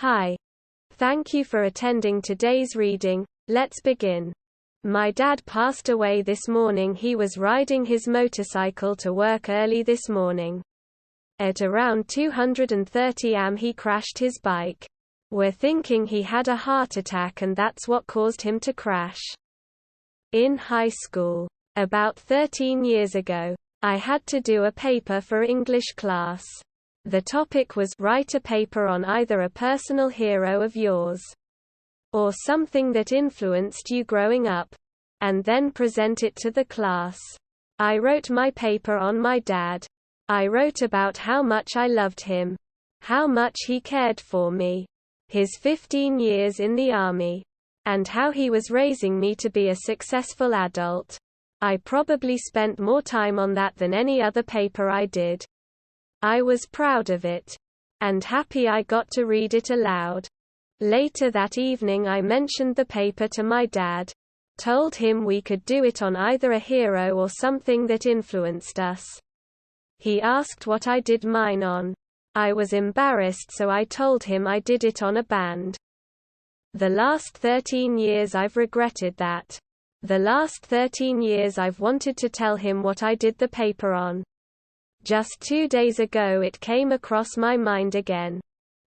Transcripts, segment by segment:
Hi. Thank you for attending today's reading. Let's begin. My dad passed away this morning. He was riding his motorcycle to work early this morning. At around 2:30 am he crashed his bike. We're thinking he had a heart attack and that's what caused him to crash. In high school, about 13 years ago, I had to do a paper for English class. The topic was write a paper on either a personal hero of yours or something that influenced you growing up, and then present it to the class. I wrote my paper on my dad. I wrote about how much I loved him, how much he cared for me, his 15 years in the army, and how he was raising me to be a successful adult. I probably spent more time on that than any other paper I did. I was proud of it, and happy I got to read it aloud. Later that evening I mentioned the paper to my dad. Told him we could do it on either a hero or something that influenced us. He asked what I did mine on. I was embarrassed, so I told him I did it on a band. The last 13 years I've regretted that. The last 13 years I've wanted to tell him what I did the paper on. Just 2 days ago it came across my mind again.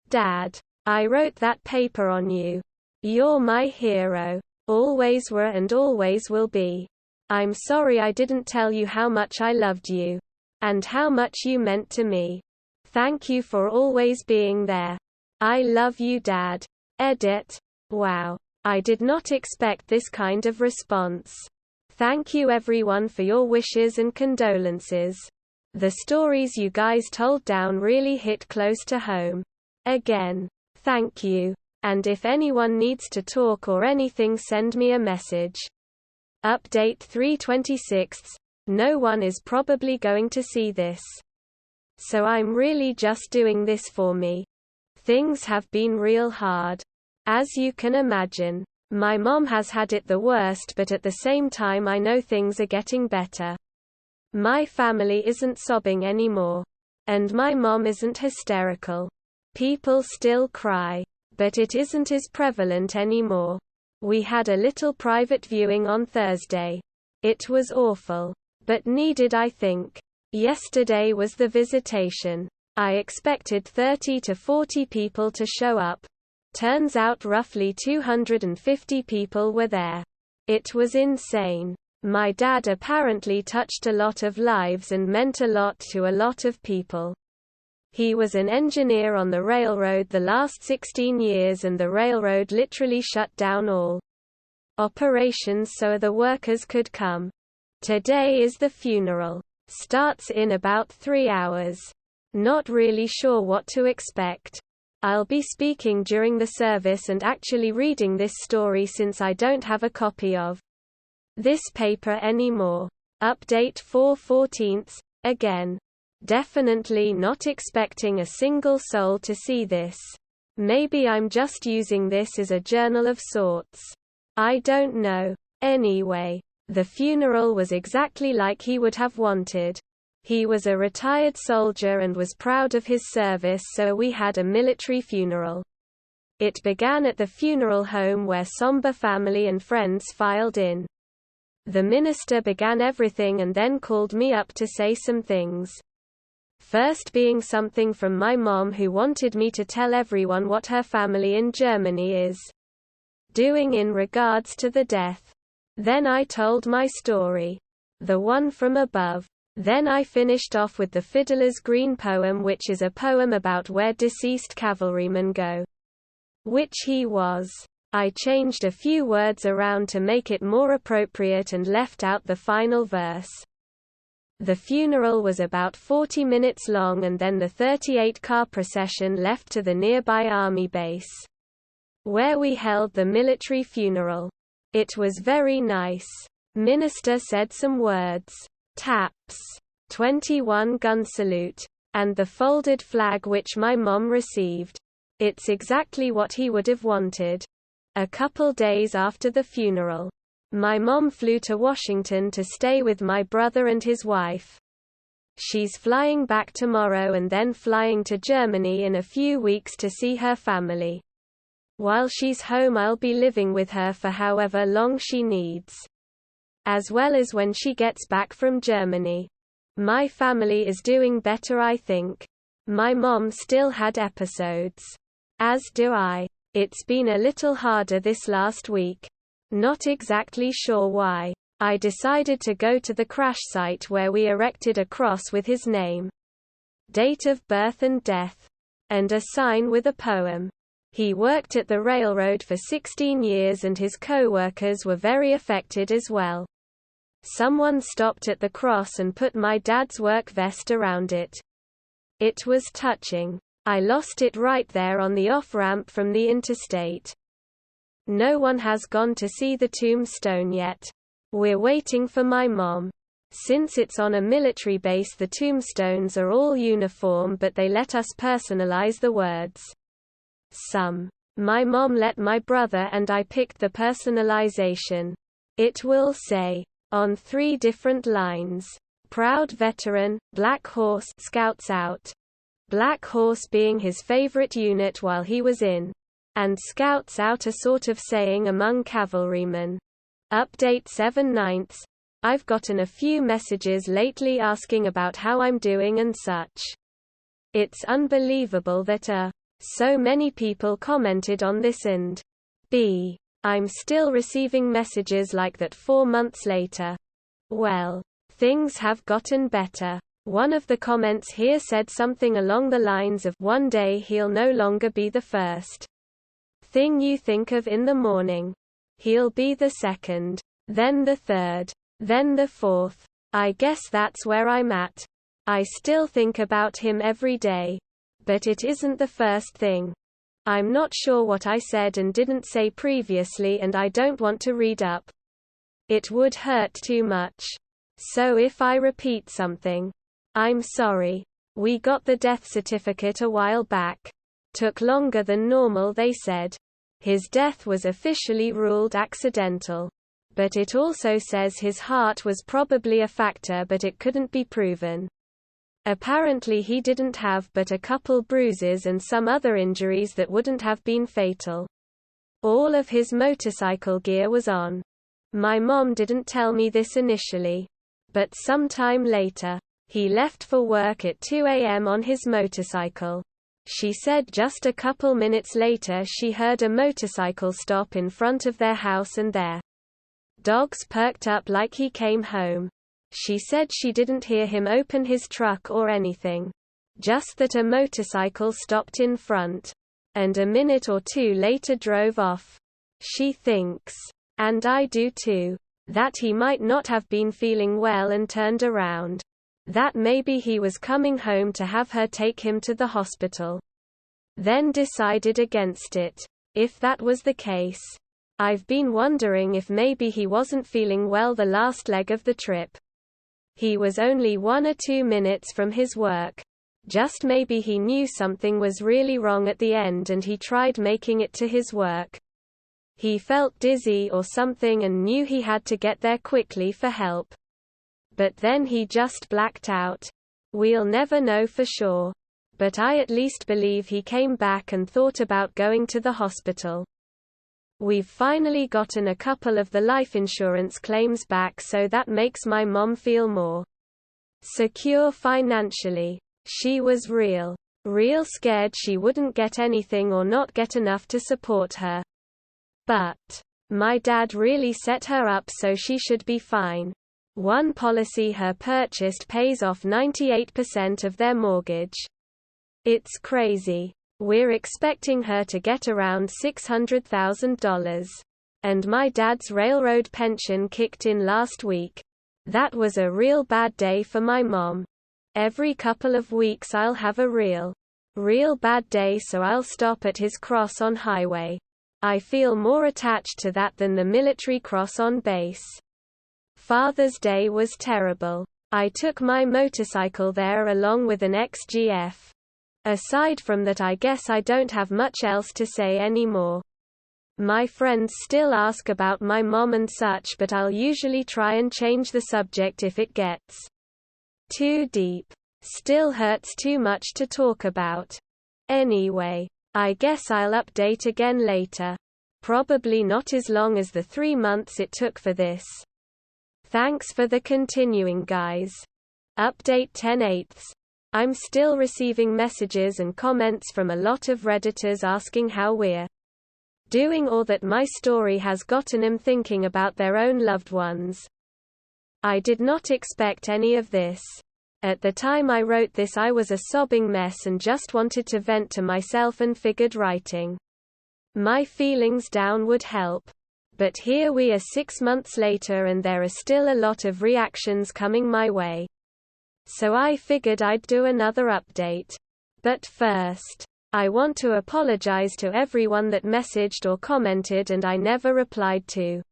Dad, I wrote that paper on you. You're my hero. Always were and always will be. I'm sorry I didn't tell you how much I loved you. And how much you meant to me. Thank you for always being there. I love you, Dad. Edit. Wow. I did not expect this kind of response. Thank you everyone for your wishes and condolences. The stories you guys told down really hit close to home. Again, thank you. And if anyone needs to talk or anything, send me a message. Update 3/26. No one is probably going to see this. So I'm really just doing this for me. Things have been real hard. As you can imagine. My mom has had it the worst, but at the same time I know things are getting better. My family isn't sobbing anymore. And my mom isn't hysterical. People still cry. But it isn't as prevalent anymore. We had a little private viewing on Thursday. It was awful. But needed, I think. Yesterday was the visitation. I expected 30 to 40 people to show up. Turns out roughly 250 people were there. It was insane. My dad apparently touched a lot of lives and meant a lot to a lot of people. He was an engineer on the railroad the last 16 years, and the railroad literally shut down all operations so the workers could come. Today is the funeral. Starts in about 3 hours. Not really sure what to expect. I'll be speaking during the service and actually reading this story since I don't have a copy of this paper anymore. Update 4/14. Again. Definitely not expecting a single soul to see this. Maybe I'm just using this as a journal of sorts. I don't know. Anyway, the funeral was exactly like he would have wanted. He was a retired soldier and was proud of his service, so we had a military funeral. It began at the funeral home where somber family and friends filed in. The minister began everything and then called me up to say some things. First being something from my mom, who wanted me to tell everyone what her family in Germany is doing in regards to the death. Then I told my story. The one from above. Then I finished off with the Fiddler's Green poem, which is a poem about where deceased cavalrymen go. Which he was. I changed a few words around to make it more appropriate and left out the final verse. The funeral was about 40 minutes long, and then the 38-car procession left to the nearby army base, where we held the military funeral. It was very nice. Minister said some words. Taps. 21-gun salute. And the folded flag which my mom received. It's exactly what he would have wanted. A couple days after the funeral, my mom flew to Washington to stay with my brother and his wife. She's flying back tomorrow and then flying to Germany in a few weeks to see her family. While she's home, I'll be living with her for however long she needs. As well as when she gets back from Germany. My family is doing better, I think. My mom still had episodes. As do I. It's been a little harder this last week. Not exactly sure why. I decided to go to the crash site where we erected a cross with his name, date of birth and death, and a sign with a poem. He worked at the railroad for 16 years and his co-workers were very affected as well. Someone stopped at the cross and put my dad's work vest around it. It was touching. I lost it right there on the off-ramp from the interstate. No one has gone to see the tombstone yet. We're waiting for my mom. Since it's on a military base, the tombstones are all uniform, but they let us personalize the words. My mom let my brother and I picked the personalization. It will say, on 3 different lines, Proud Veteran, Black Horse, Scouts Out. Black Horse being his favorite unit while he was in, and Scouts Out a sort of saying among cavalrymen. Update 7/9. I've gotten a few messages lately asking about how I'm doing and such. It's unbelievable that so many people commented on this, and I'm still receiving messages like that 4 months later. Well, things have gotten better. One of the comments here said something along the lines of, one day he'll no longer be the first thing you think of in the morning. He'll be the second, then the third, then the fourth. I guess that's where I'm at. I still think about him every day. But it isn't the first thing. I'm not sure what I said and didn't say previously, and I don't want to read up. It would hurt too much. So if I repeat something, I'm sorry. We got the death certificate a while back. Took longer than normal, they said. His death was officially ruled accidental. But it also says his heart was probably a factor, but it couldn't be proven. Apparently he didn't have but a couple bruises and some other injuries that wouldn't have been fatal. All of his motorcycle gear was on. My mom didn't tell me this initially. But sometime later, he left for work at 2 a.m. on his motorcycle. She said just a couple minutes later she heard a motorcycle stop in front of their house and their dogs perked up like he came home. She said she didn't hear him open his truck or anything. Just that a motorcycle stopped in front. And a minute or 2 later drove off. She thinks, and I do too, that he might not have been feeling well and turned around. That maybe he was coming home to have her take him to the hospital. Then decided against it. If that was the case, I've been wondering if maybe he wasn't feeling well the last leg of the trip. He was only 1 or 2 minutes from his work. Just maybe he knew something was really wrong at the end and he tried making it to his work. He felt dizzy or something and knew he had to get there quickly for help. But then he just blacked out. We'll never know for sure. But I at least believe he came back and thought about going to the hospital. We've finally gotten a couple of the life insurance claims back, so that makes my mom feel more secure financially. She was real scared she wouldn't get anything or not get enough to support her. But my dad really set her up, so she should be fine. One policy her purchased pays off 98% of their mortgage. It's crazy. We're expecting her to get around $600,000. And my dad's railroad pension kicked in last week. That was a real bad day for my mom. Every couple of weeks I'll have a real bad day, so I'll stop at his cross on highway. I feel more attached to that than the military cross on base. Father's Day was terrible. I took my motorcycle there along with an XGF. Aside from that, I guess I don't have much else to say anymore. My friends still ask about my mom and such, but I'll usually try and change the subject if it gets Too deep. Still hurts too much to talk about. Anyway, I guess I'll update again later. Probably not as long as the 3 months it took for this. Thanks for the continuing, guys. Update 10/8. I'm still receiving messages and comments from a lot of Redditors asking how we're doing or that my story has gotten them thinking about their own loved ones. I did not expect any of this. At the time I wrote this I was a sobbing mess and just wanted to vent to myself and figured writing my feelings down would help. But here we are 6 months later and there are still a lot of reactions coming my way. So I figured I'd do another update. But first, I want to apologize to everyone that messaged or commented and I never replied to.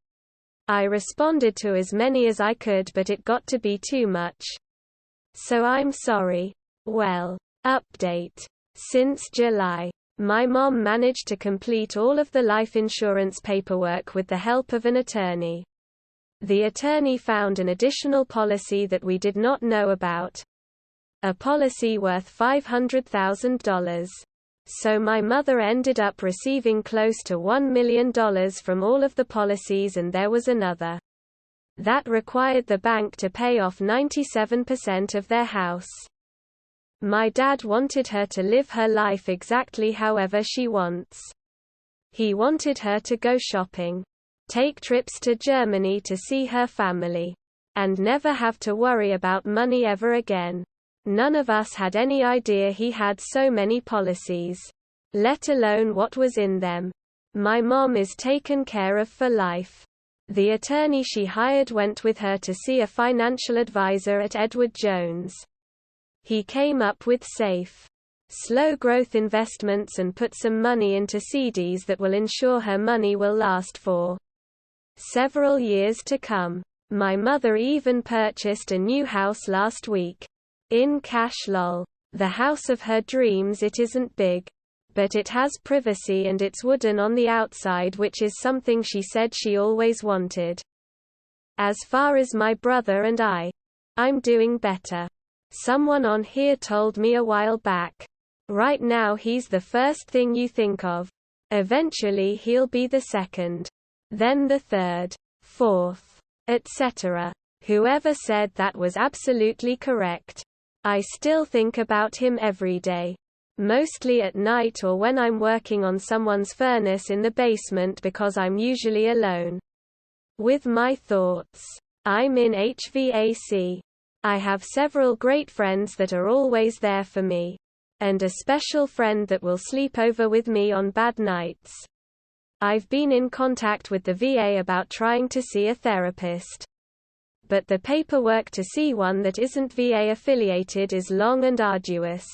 I responded to as many as I could but it got to be too much. So I'm sorry. Well, update. Since July, my mom managed to complete all of the life insurance paperwork with the help of an attorney. The attorney found an additional policy that we did not know about. A policy worth $500,000. So my mother ended up receiving close to $1 million from all of the policies and there was another. That required the bank to pay off 97% of their house. My dad wanted her to live her life exactly however she wants. He wanted her to go shopping, take trips to Germany to see her family, and never have to worry about money ever again. None of us had any idea he had so many policies, let alone what was in them. My mom is taken care of for life. The attorney she hired went with her to see a financial advisor at Edward Jones. He came up with safe, slow growth investments and put some money into CDs that will ensure her money will last for several years to come. My mother even purchased a new house last week. In cash lol. The house of her dreams. It isn't big, but it has privacy and it's wooden on the outside, which is something she said she always wanted. As far as my brother and I'm doing better. Someone on here told me a while back. Right now he's the first thing you think of. Eventually he'll be the second. Then the third, fourth, etc. Whoever said that was absolutely correct. I still think about him every day. Mostly at night or when I'm working on someone's furnace in the basement because I'm usually alone with my thoughts. I'm in HVAC. I have several great friends that are always there for me. And a special friend that will sleep over with me on bad nights. I've been in contact with the VA about trying to see a therapist. But the paperwork to see one that isn't VA affiliated is long and arduous.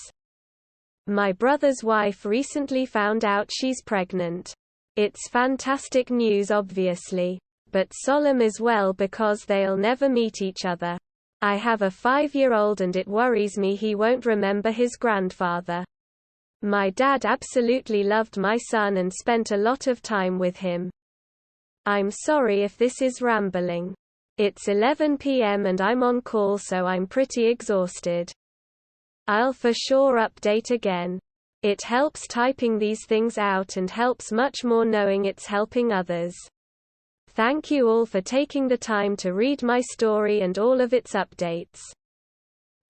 My brother's wife recently found out she's pregnant. It's fantastic news obviously, but solemn as well because they'll never meet each other. I have a 5-year-old and it worries me he won't remember his grandfather. My dad absolutely loved my son and spent a lot of time with him. I'm sorry if this is rambling. It's 11 p.m. and I'm on call so I'm pretty exhausted. I'll for sure update again. It helps typing these things out and helps much more knowing it's helping others. Thank you all for taking the time to read my story and all of its updates.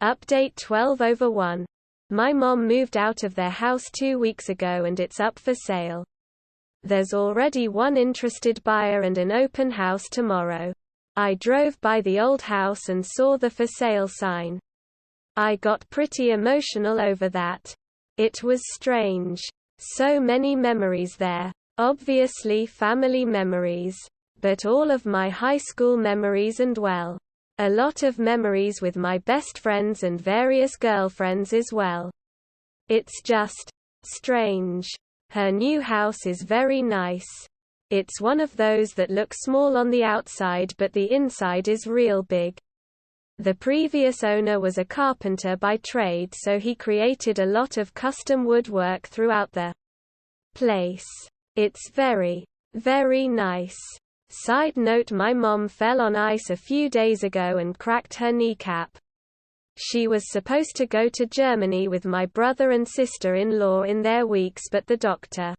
Update 12/1. My mom moved out of their house 2 weeks ago and it's up for sale. There's already one interested buyer and an open house tomorrow. I drove by the old house and saw the for sale sign. I got pretty emotional over that. It was strange. So many memories there. Obviously family memories. But all of my high school memories and well, a lot of memories with my best friends and various girlfriends as well. It's just strange. Her new house is very nice. It's one of those that look small on the outside but the inside is real big. The previous owner was a carpenter by trade so he created a lot of custom woodwork throughout the place. It's very, very nice. Side note, my mom fell on ice a few days ago and cracked her kneecap. She was supposed to go to Germany with my brother and sister-in-law in their weeks, but the doctor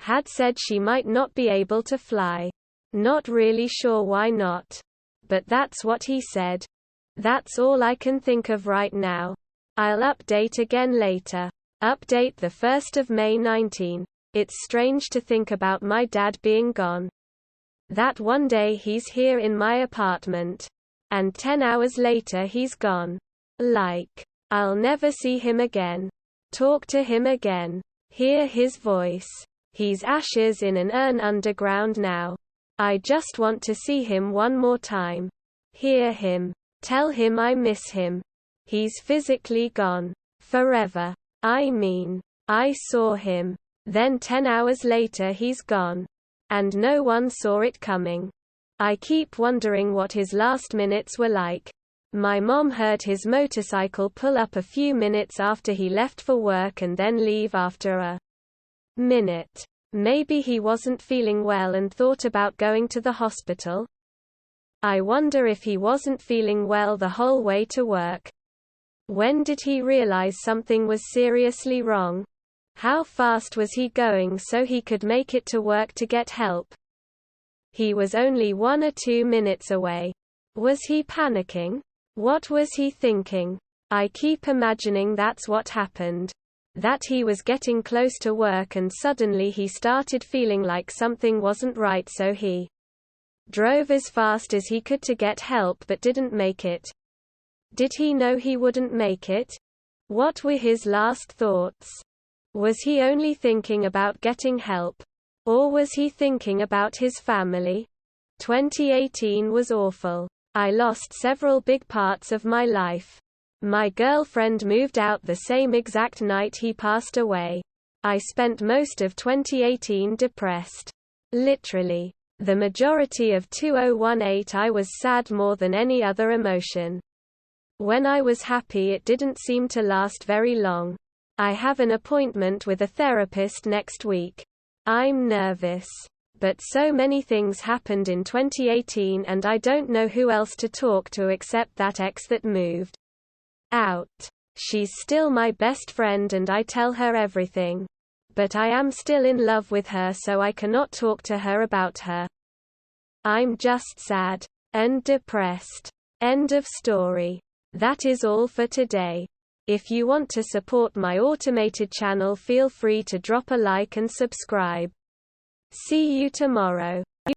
had said she might not be able to fly. Not really sure why not. But that's what he said. That's all I can think of right now. I'll update again later. Update the 1st of May 19. It's strange to think about my dad being gone. That one day he's here in my apartment. And 10 hours later he's gone. Like, I'll never see him again. Talk to him again. Hear his voice. He's ashes in an urn underground now. I just want to see him one more time. Hear him. Tell him I miss him. He's physically gone. Forever. I mean, I saw him. Then 10 hours later he's gone. And no one saw it coming. I keep wondering what his last minutes were like. My mom heard his motorcycle pull up a few minutes after he left for work and then leave after a minute. Maybe he wasn't feeling well and thought about going to the hospital. I wonder if he wasn't feeling well the whole way to work. When did he realize something was seriously wrong? How fast was he going so he could make it to work to get help? He was only 1 or 2 minutes away. Was he panicking? What was he thinking? I keep imagining that's what happened. That he was getting close to work and suddenly he started feeling like something wasn't right, so he drove as fast as he could to get help but didn't make it. Did he know he wouldn't make it? What were his last thoughts? Was he only thinking about getting help? Or was he thinking about his family? 2018 was awful. I lost several big parts of my life. My girlfriend moved out the same exact night he passed away. I spent most of 2018 depressed. Literally. The majority of 2018 I was sad more than any other emotion. When I was happy it didn't seem to last very long. I have an appointment with a therapist next week. I'm nervous. But so many things happened in 2018 and I don't know who else to talk to except that ex that moved out. She's still my best friend and I tell her everything. But I am still in love with her, so I cannot talk to her about her. I'm just sad. And depressed. End of story. That is all for today. If you want to support my automated channel, feel free to drop a like and subscribe. See you tomorrow.